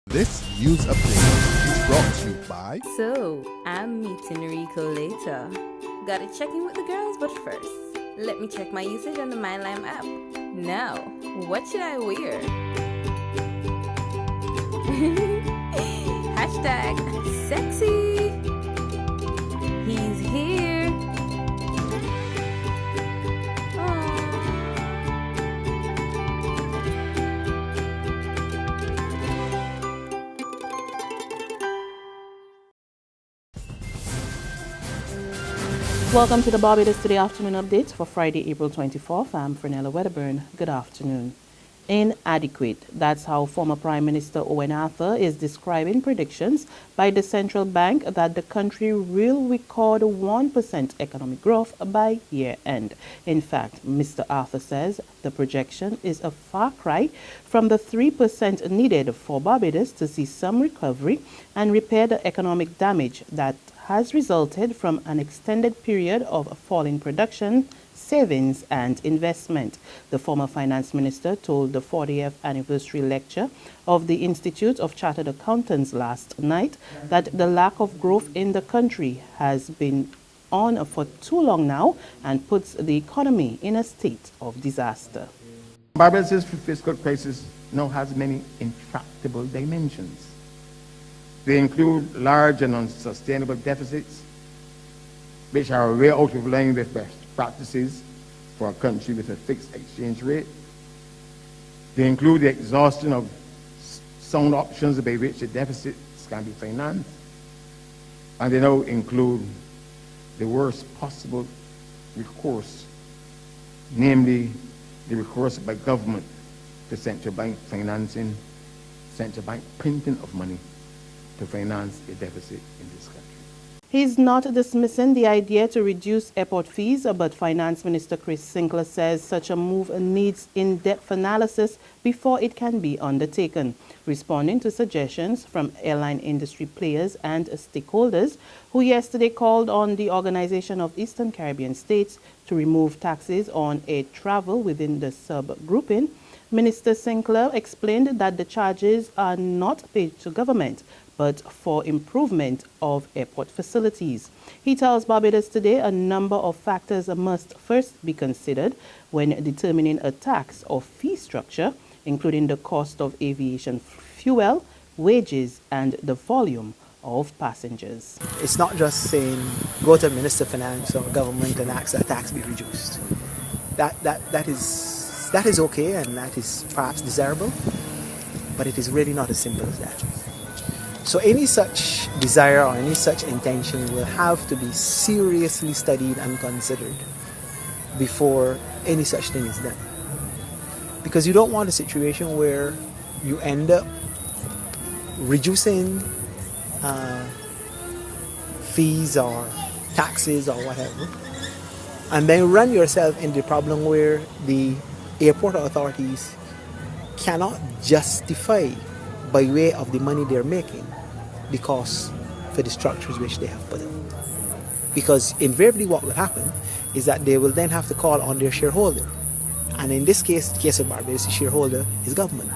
This news update is brought to you by... So, I'm meeting Rico later. Gotta check in with the girls, but first, let me check my usage on the MyLime app. Now, what should I wear? Hashtag sexy. He's here. Welcome to the Barbados Today Afternoon Update for Friday, April 24th. I'm Fernella Wedderburn. Good afternoon. Inadequate. That's how former Prime Minister Owen Arthur is describing predictions by the central bank that the country will record 1% economic growth by year end. In fact, Mr. Arthur says the projection is a far cry from the 3% needed for Barbados to see some recovery and repair the economic damage that has resulted from an extended period of falling production, savings and investment. The former finance minister told the 40th anniversary lecture of the Institute of Chartered Accountants last night that the lack of growth in the country has been on for too long now and puts the economy in a state of disaster. Barbados' fiscal crisis now has many intractable dimensions. They include large and unsustainable deficits, which are way out of line with best practices for a country with a fixed exchange rate. They include the exhaustion of sound options by which the deficits can be financed. And they now include the worst possible recourse, namely the recourse by government to central bank financing, central bank printing of money to finance a deficit in this country. He's not dismissing the idea to reduce airport fees, but Finance Minister Chris Sinclair says such a move needs in-depth analysis before it can be undertaken. Responding to suggestions from airline industry players and stakeholders who yesterday called on the Organization of Eastern Caribbean States to remove taxes on air travel within the subgrouping, Minister Sinclair explained that the charges are not paid to government, but for improvement of airport facilities. He tells Barbados Today a number of factors must first be considered when determining a tax or fee structure, including the cost of aviation fuel, wages, and the volume of passengers. It's not just saying go to the Minister of Finance or government and ask that tax be reduced. That is okay and that is perhaps desirable, but it is really not as simple as that. So any such desire or any such intention will have to be seriously studied and considered before any such thing is done. Because you don't want a situation where you end up reducing fees or taxes or whatever, and then run yourself into the problem where the airport authorities cannot justify by way of the money they're making the cost for the structures which they have put in. Because invariably what will happen is that they will then have to call on their shareholder. And in this case, the case of Barbados, the shareholder is government.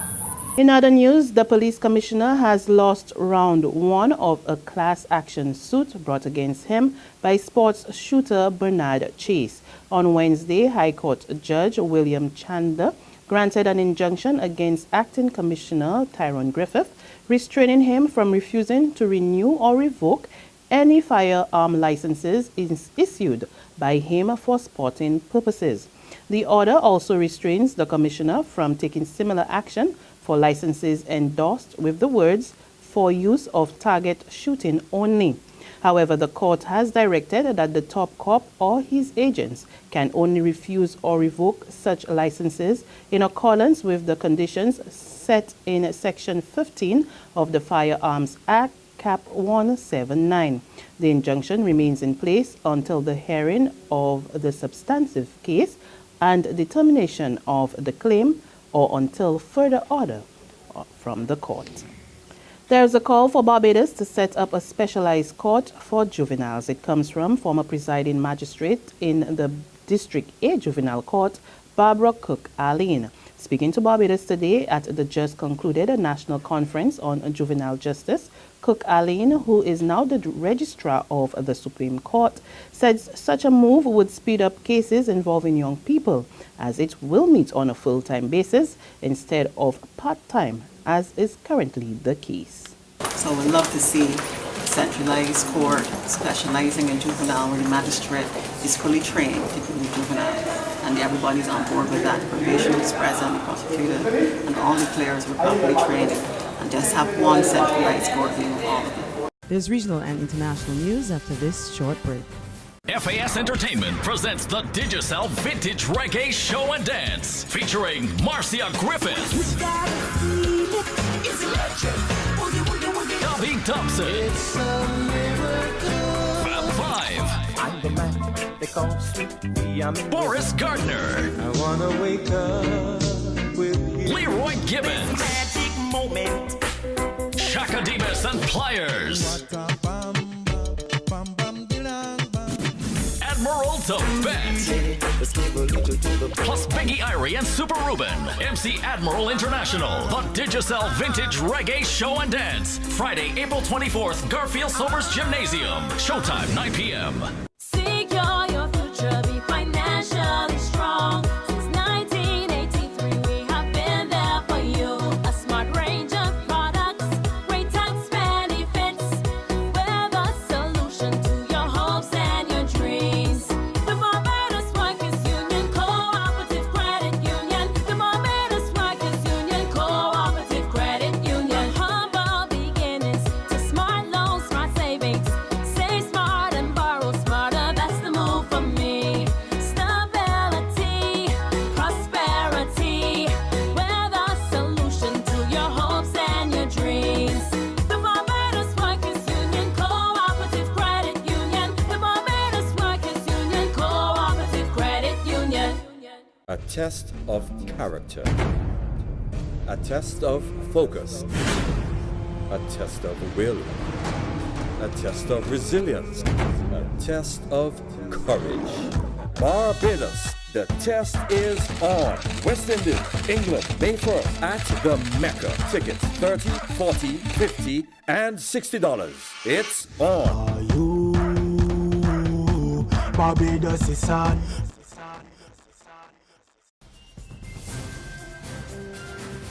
In other news, the police commissioner has lost round one of a class action suit brought against him by sports shooter Bernard Chase. On Wednesday, High Court Judge William Chandler granted an injunction against Acting Commissioner Tyrone Griffith, restraining him from refusing to renew or revoke any firearm licenses issued by him for sporting purposes. The order also restrains the commissioner from taking similar action for licenses endorsed with the words "for use of target shooting only." However, the court has directed that the top cop or his agents can only refuse or revoke such licenses in accordance with the conditions set in Section 15 of the Firearms Act, Cap 179. The injunction remains in place until the hearing of the substantive case and determination of the claim or until further order from the court. There's a call for Barbados to set up a specialized court for juveniles. It comes from former presiding magistrate in the District A Juvenile Court, Barbara Cook Arlene. Speaking to Barbados today at the just concluded National Conference on Juvenile Justice, Cook Aline, who is now the Registrar of the Supreme Court, says such a move would speed up cases involving young people, as it will meet on a full-time basis instead of part-time, as is currently the case. So we'd love to see a centralized court specializing in juvenile where the magistrate is fully trained to deal with juvenile. And everybody's on board with that. The probation is present, the prosecutor, and all the players were properly trained. And just have one centralized court dealing with all of them. There's regional and international news after this short break. FAS Entertainment presents the Digicel Vintage Reggae Show and Dance featuring MARCIA GRIFFITHS, Bobby Thompson, Fab Five, Boris Gardiner, I wanna wake up with you. Leroy Gibbons, Shaka Demus and Pliers, Admiral TIBET, plus Biggie Irie and Super Ruben. MC Admiral International, the Digicel Vintage Reggae Show and Dance. Friday, April 24th, Garfield Somers Gymnasium. Showtime, 9 p.m. Secure your future, be financially strong. Since 1983, we have been there for you. A smart range of products, great tax benefits. We're the solution to your hopes and your dreams. The Barbados Workers Union Cooperative Credit Union. The Barbados Workers Union Cooperative Credit Union. Humble beginnings to smart loans, smart savings. Save smart and borrow smarter. That's the move for me. Stability, prosperity. We're the solution to your hopes and your dreams. The Barbados Workers Union Cooperative Credit Union. The Barbados Workers Union Cooperative Credit Union. A test of character, a test of focus, a test of will, a test of resilience, a test of courage. Barbados, the test is on. West Indies, England, May 1st at the Mecca. Tickets $30, $40, $50, and $60. It's on. Are you Barbados is on?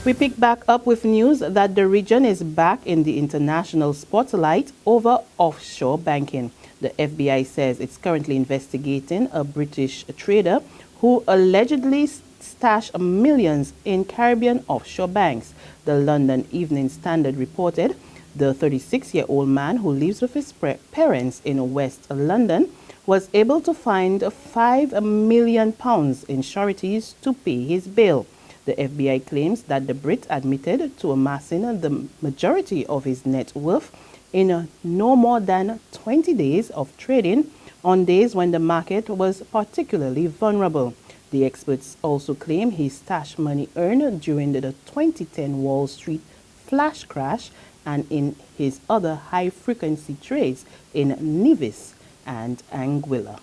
We pick back up with news that the region is back in the international spotlight over offshore banking. The FBI says it's currently investigating a British trader who allegedly stashed millions in Caribbean offshore banks. The London Evening Standard reported the 36-year-old man who lives with his parents in West London was able to find £5 million in sureties to pay his bill. The FBI claims that the Brit admitted to amassing the majority of his net worth in no more than 20 days of trading on days when the market was particularly vulnerable. The experts also claim he stashed money earned during the 2010 Wall Street flash crash and in his other high-frequency trades in Nevis and Anguilla.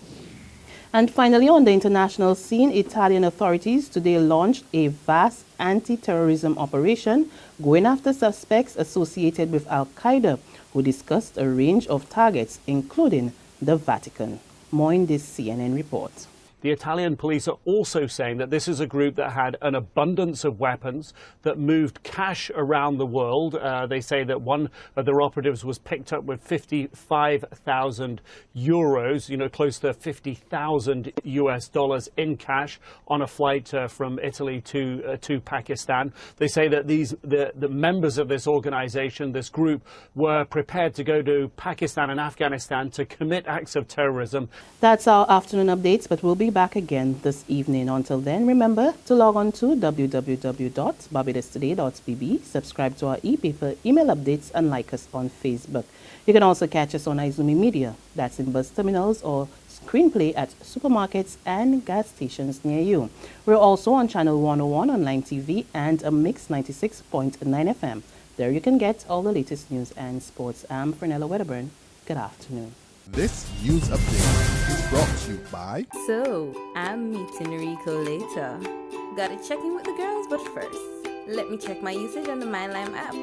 And finally, on the international scene, Italian authorities today launched a vast anti-terrorism operation going after suspects associated with Al-Qaeda, who discussed a range of targets, including the Vatican. More in this CNN report. The Italian police are also saying that this is a group that had an abundance of weapons, that moved cash around the world. They say that one of their operatives was picked up with 55,000 euros, close to 50,000 US dollars in cash on a flight from Italy to Pakistan. They say that the members of this organization, this group, were prepared to go to Pakistan and Afghanistan to commit acts of terrorism. That's our afternoon updates, but we'll be back again this evening. Until then, remember to log on to www.barbadostoday.bb, subscribe to our e-paper email updates, and like us on Facebook. You can also catch us on Izumi Media, that's in bus terminals or screenplay at supermarkets and gas stations near you. We're also on Channel 101 online TV and a Mix 96.9 FM. There you can get all the latest news and sports. I'm Fernella Wedderburn. Good afternoon. This news update is brought to you by... So, I'm meeting Rico later. Gotta check in with the girls But first, let me check my usage on the MyLime app.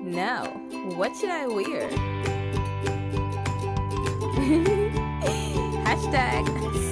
Now, what should I wear? Hashtag